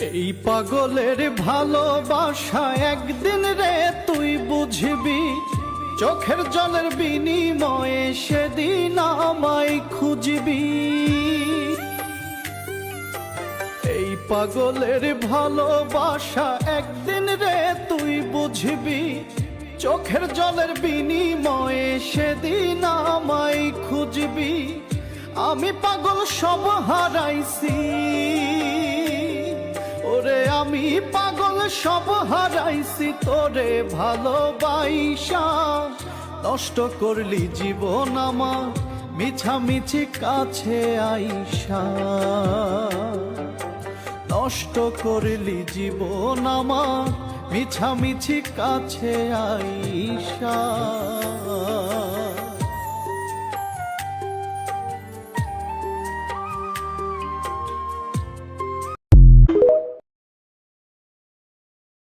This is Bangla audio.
এই পাগলের ভালোবাসা একদিন রে তুই বুঝবি, চোখের জলের বিনিময়ে সেদিন আমায় খুঁজবি। এই পাগলের ভালোবাসা একদিন রে তুই বুঝবি, চোখের জলের বিনিময়ে সেদিন আমায় খুঁজবি। আমি পাগল সব হারাইছি ওরে, আমি পাগল সব হারাইছি তোরে ভালোবাসা। নষ্ট করলি জীবন আমার মিছামিছি কাছে আইসা, নষ্ট করলি জীবন আমার মিছামিছি কাছে আইসা।